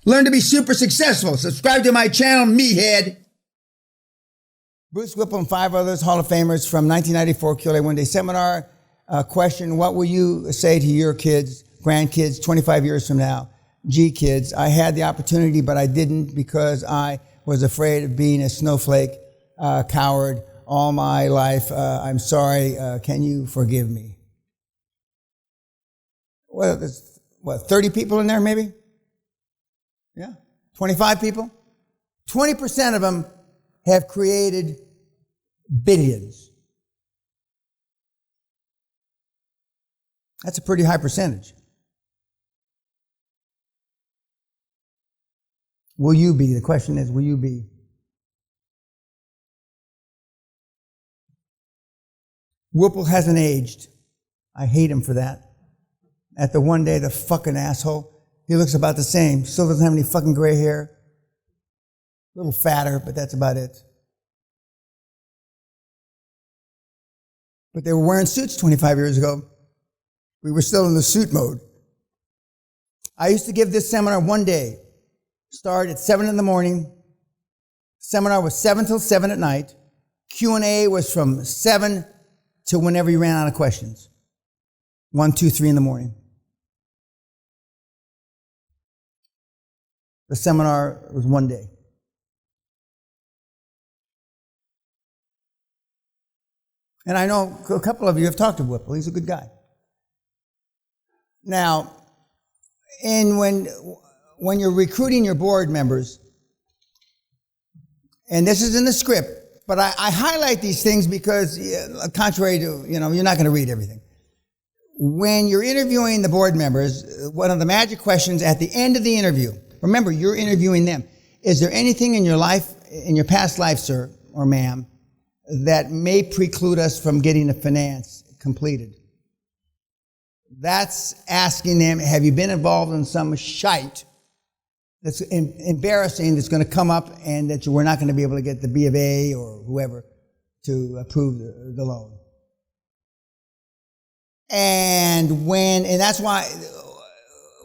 Learn to be super successful. Subscribe to my channel, Meathead. Bruce Whipple and 5 others, Hall of Famers from 1994 QLA One Day Seminar. Question, what will you say to your kids, grandkids, 25 years from now? Gee, kids, I had the opportunity, but I didn't because I was afraid of being a snowflake, coward all my life. I'm sorry. Can you forgive me? Well, there's, 30 people in there maybe? Yeah, 25 people? 20% of them have created billions. That's a pretty high percentage. Will you be? The question is, will you be? Whipple hasn't aged. I hate him for that. At the one day, the fucking asshole. He looks about the same. Still doesn't have any fucking gray hair. A little fatter, but that's about it. But they were wearing suits 25 years ago. We were still in the suit mode. I used to give this seminar one day. Start at 7 in the morning. Seminar was 7 till 7 at night. Q&A was from 7 till whenever you ran out of questions. 1, 2, 3 in the morning. The seminar was one day. And I know a couple of you have talked to Whipple. He's a good guy. Now, when you're recruiting your board members, and this is in the script, but I highlight these things because, contrary to, you're not going to read everything. When you're interviewing the board members, one of the magic questions at the end of the interview, remember, you're interviewing them. Is there anything in your life, in your past life, sir or ma'am, that may preclude us from getting the finance completed? That's asking them, have you been involved in some shite that's embarrassing that's going to come up and that we're not going to be able to get the B of A or whoever to approve the loan? And that's why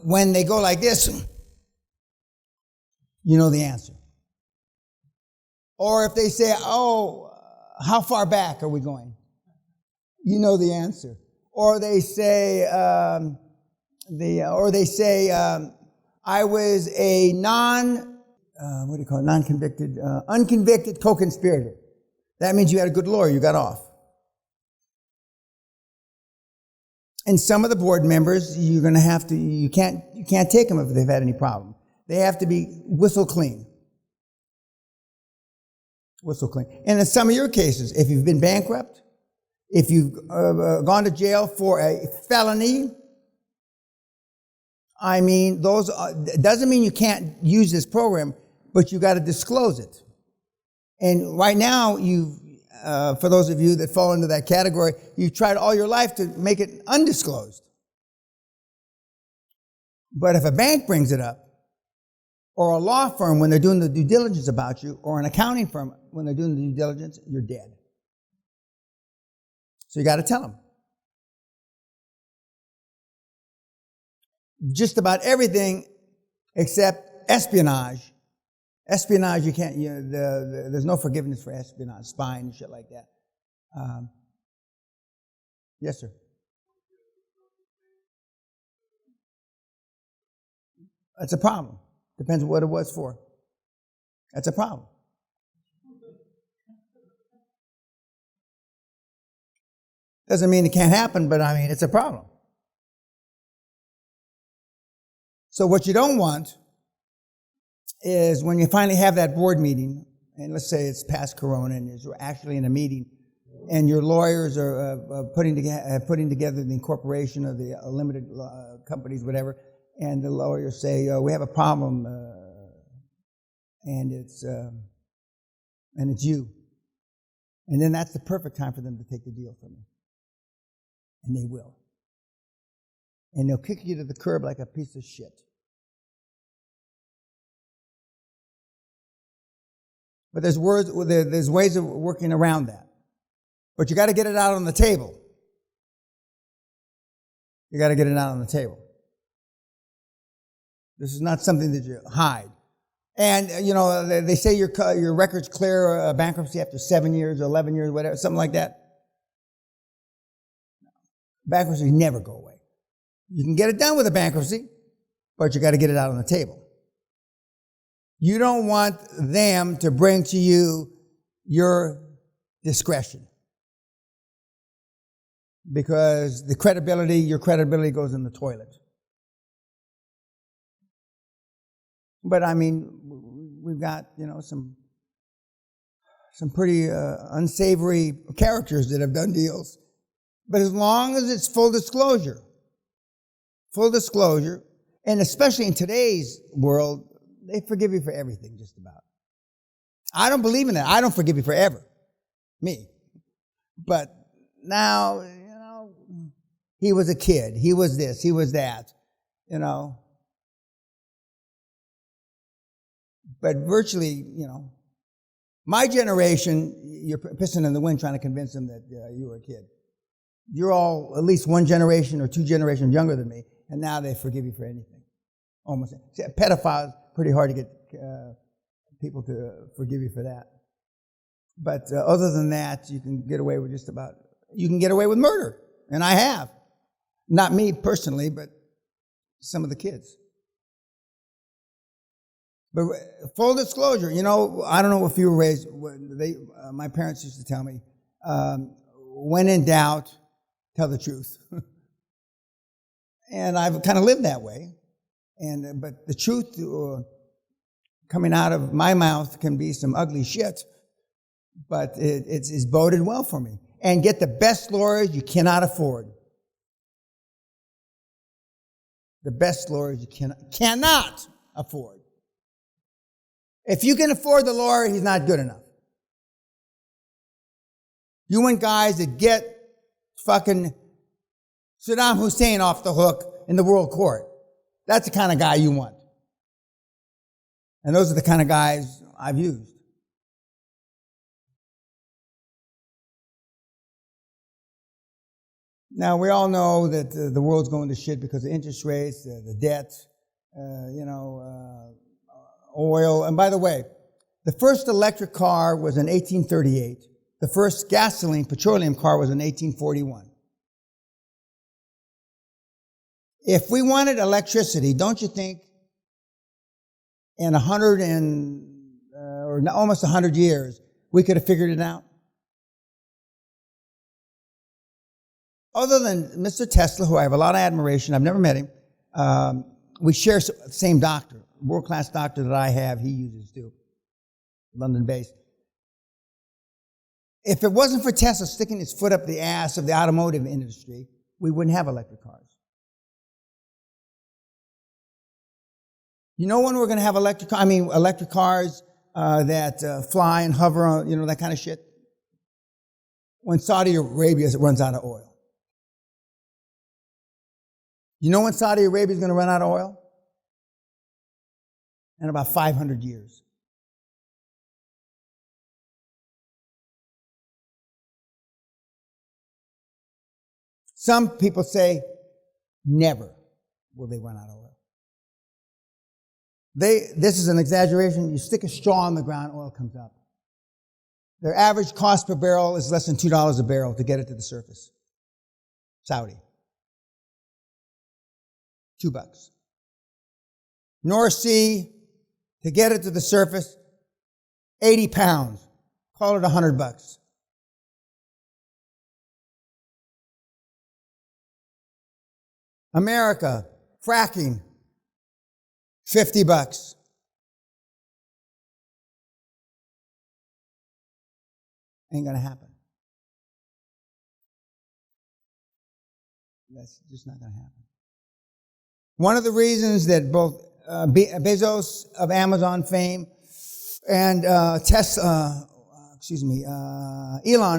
when they go like this, you know the answer. Or if they say, how far back are we going? You know the answer. Or they say, I was a unconvicted co-conspirator. That means you had a good lawyer, you got off. And some of the board members, you're going to have to, you can't take them if they've had any problem. They have to be whistle clean. Whistle clean. And in some of your cases, if you've been bankrupt, if you've gone to jail for a felony, doesn't mean you can't use this program, but you got to disclose it. And right now, for those of you that fall into that category, you've tried all your life to make it undisclosed. But if a bank brings it up, or a law firm when they're doing the due diligence about you, or an accounting firm when they're doing the due diligence, you're dead. So you got to tell them. Just about everything except espionage. Espionage, you can't, there's no forgiveness for espionage, spying and shit like that. Yes, sir. That's a problem. Depends on what it was for. That's a problem. Doesn't mean it can't happen, but it's a problem. So what you don't want is when you finally have that board meeting, and let's say it's past Corona and you're actually in a meeting, and your lawyers are putting together the incorporation of the limited companies, whatever, and the lawyers say, we have a problem, and it's you. And then that's the perfect time for them to take the deal from you. And they will. And they'll kick you to the curb like a piece of shit. But there's ways of working around that. But you got to get it out on the table. You got to get it out on the table. This is not something that you hide. And, they say your record's clear bankruptcy after 7 years or 11 years, whatever, something like that. Bankruptcy never go away. You can get it done with a bankruptcy, but you got to get it out on the table. You don't want them to bring to you your discretion, because your credibility goes in the toilet. But I mean, we've got, some pretty unsavory characters that have done deals. But as long as it's full disclosure, and especially in today's world, they forgive you for everything, just about. I don't believe in that. I don't forgive you forever. Me. But now, he was a kid. He was this. He was that. But virtually, my generation, you're pissing in the wind trying to convince them that you were a kid. You're all at least one generation or two generations younger than me, and now they forgive you for anything. Almost. Pedophiles, pretty hard to get people to forgive you for that. But other than that, you can get away with murder. And I have. Not me personally, but some of the kids. But full disclosure, I don't know if you were raised, my parents used to tell me, when in doubt, tell the truth. And I've kind of lived that way. But the truth coming out of my mouth can be some ugly shit, but it's boded well for me. And get the best lawyers you cannot afford. The best lawyers you cannot afford. If you can afford the lawyer, he's not good enough. You want guys that get fucking Saddam Hussein off the hook in the world court. That's the kind of guy you want. And those are the kind of guys I've used. Now, we all know that the world's going to shit because of interest rates, the debt, oil. And by the way, the first electric car was in 1838. The first petroleum car was in 1841. If we wanted electricity, don't you think in almost 100 years, we could have figured it out? Other than Mr. Tesla, who I have a lot of admiration, I've never met him, we share the same doctor, world-class doctor that I have, he uses too, London-based. If it wasn't for Tesla sticking his foot up the ass of the automotive industry, we wouldn't have electric cars. You know when we're going to have electric cars that fly and hover, that kind of shit? When Saudi Arabia runs out of oil. You know when Saudi Arabia is going to run out of oil? In about 500 years. Some people say, never will they run out of oil. This is an exaggeration. You stick a straw in the ground, oil comes up. Their average cost per barrel is less than $2 a barrel to get it to the surface. Saudi. $2. North Sea, to get it to the surface, 80 pounds. Call it $100. America, fracking, $50. Ain't gonna happen. That's just not gonna happen. One of the reasons that both Bezos of Amazon fame and Elon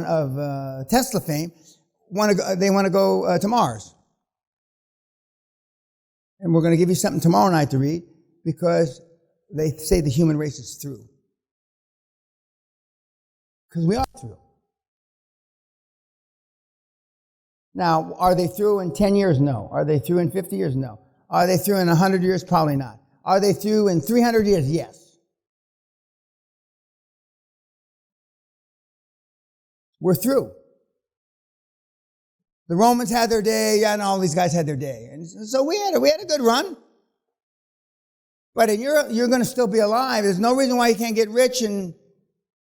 of Tesla fame want to go to Mars. And we're going to give you something tomorrow night to read because they say the human race is through. Because we are through. Now, are they through in 10 years? No. Are they through in 50 years? No. Are they through in 100 years? Probably not. Are they through in 300 years? Yes. We're through. The Romans had their day, and all these guys had their day. And so we had a good run. But you're going to still be alive. There's no reason why you can't get rich and,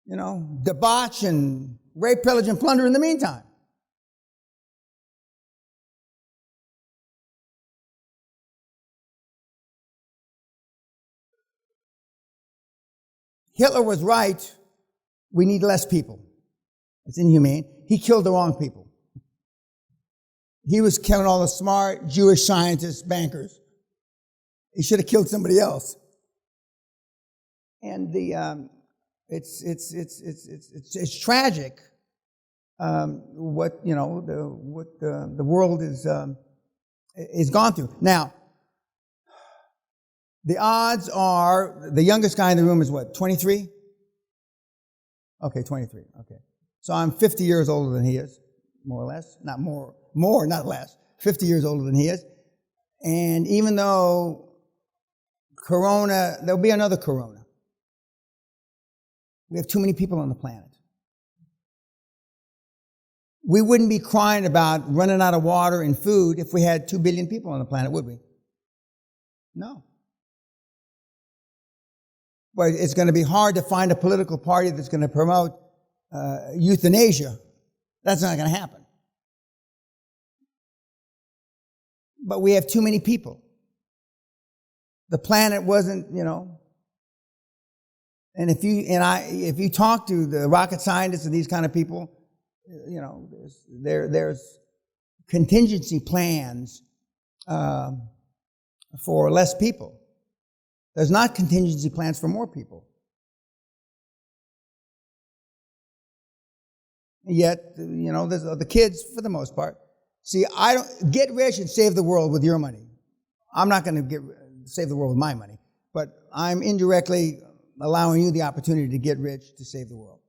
debauch and rape, pillage, and plunder in the meantime. Hitler was right. We need less people. It's inhumane. He killed the wrong people. He was killing all the smart Jewish scientists, bankers. He should have killed somebody else. And it's tragic what the world is gone through. Now, the odds are the youngest guy in the room is what, 23? Okay, 23. Okay. So I'm 50 years older than he is, more or less. Not more, not less. 50 years older than he is. And even though Corona, there'll be another Corona. We have too many people on the planet. We wouldn't be crying about running out of water and food if we had 2 billion people on the planet, would we? No. But it's going to be hard to find a political party that's going to promote euthanasia. That's not going to happen. But we have too many people. The planet wasn't, and if you talk to the rocket scientists and these kind of people, there's contingency plans for less people. There's not contingency plans for more people. Yet, there's the kids, for the most part. See, I don't get rich and save the world with your money. I'm not going to save the world with my money, but I'm indirectly allowing you the opportunity to get rich to save the world.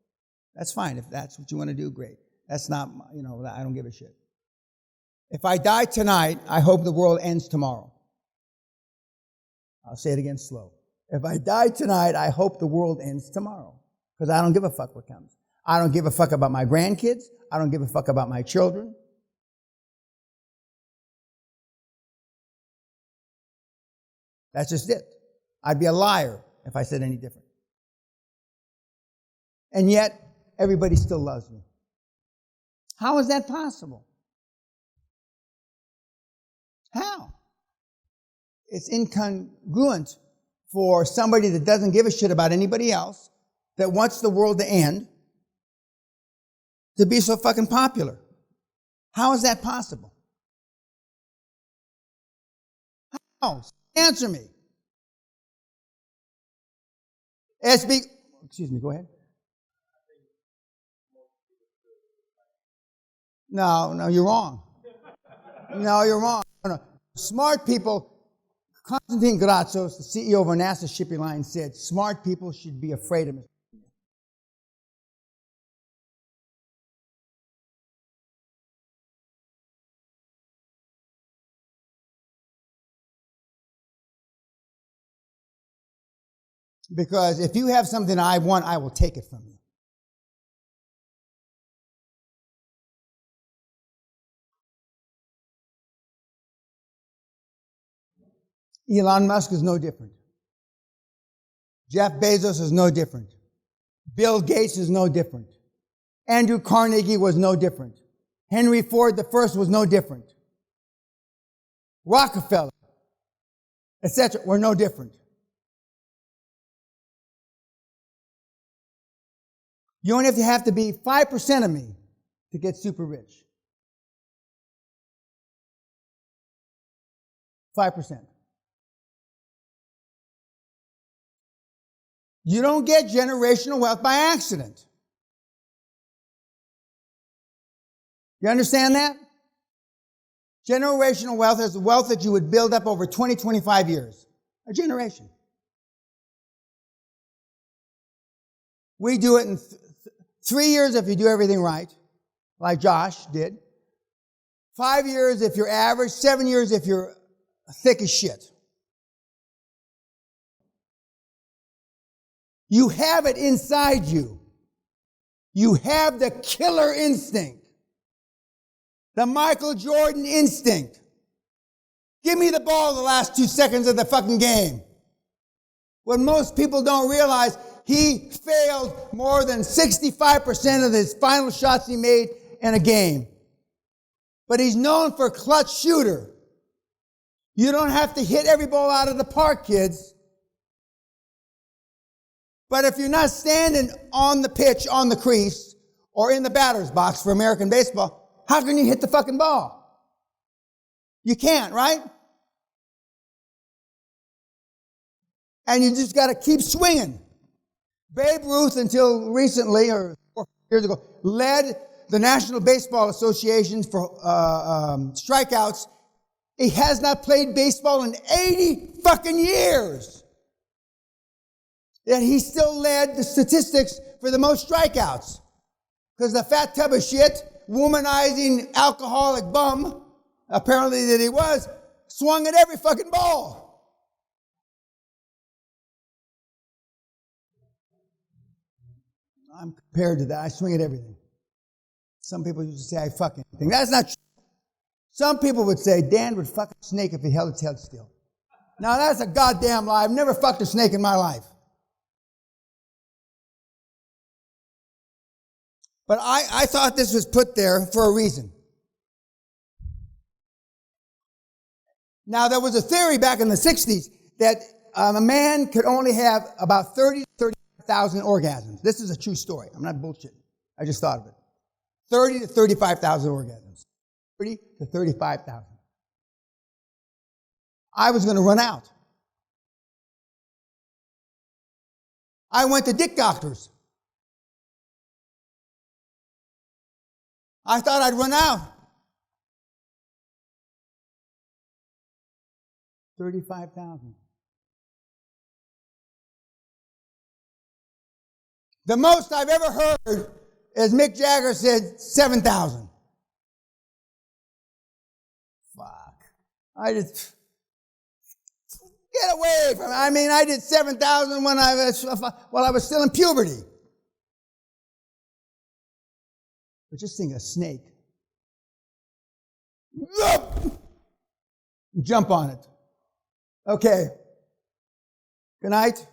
That's fine. If that's what you want to do, great. That's not, I don't give a shit. If I die tonight, I hope the world ends tomorrow. I'll say it again slow. If I die tonight, I hope the world ends tomorrow. Because I don't give a fuck what comes. I don't give a fuck about my grandkids. I don't give a fuck about my children. That's just it. I'd be a liar if I said any different. And yet, everybody still loves me. How is that possible? How? It's incongruent for somebody that doesn't give a shit about anybody else, that wants the world to end, to be so fucking popular. How is that possible? How? Answer me. Excuse me, go ahead. No, you're wrong. No, you're wrong. No. Smart people, Konstantin Gratsos, the CEO of our NASA shipping line, said smart people should be afraid of Mr. Peña. Because if you have something I want, I will take it from you. Elon Musk is no different. Jeff Bezos is no different. Bill Gates is no different. Andrew Carnegie was no different. Henry Ford I was no different. Rockefeller, etc., were no different. You only have to be 5% of me to get super rich. 5%. You don't get generational wealth by accident. You understand that? Generational wealth is wealth that you would build up over 20, 25 years. A generation. We do it in 3 years if you do everything right, like Josh did. 5 years if you're average, 7 years if you're thick as shit. You have it inside you. You have the killer instinct. The Michael Jordan instinct. Give me the ball the last 2 seconds of the fucking game. What most people don't realize, he failed more than 65% of his final shots he made in a game. But he's known for clutch shooter. You don't have to hit every ball out of the park, kids. But if you're not standing on the pitch, on the crease, or in the batter's box for American baseball, how can you hit the fucking ball? You can't, right? And you just got to keep swinging. Babe Ruth, until recently, or 4 years ago, led the National Baseball Association for strikeouts. He has not played baseball in 80 fucking years. Yet he still led the statistics for the most strikeouts. Because the fat tub of shit, womanizing alcoholic bum, apparently that he was, swung at every fucking ball. I'm compared to that. I swing at everything. Some people used to say I fuck anything. That's not true. Some people would say Dan would fuck a snake if he held its head still. Now that's a goddamn lie. I've never fucked a snake in my life. But I thought this was put there for a reason. Now, there was a theory back in the 60s that a man could only have about 30 to 35,000 orgasms. This is a true story. I'm not bullshitting. I just thought of it. 30 to 35,000 orgasms. 30 to 35,000. I was going to run out. I went to dick doctors. I thought I'd run out. 35,000. The most I've ever heard is Mick Jagger said 7,000. Fuck. I just... Get away from it. I mean, I did 7,000 while I was still in puberty. But just think, a snake. Jump on it. Okay. Good night.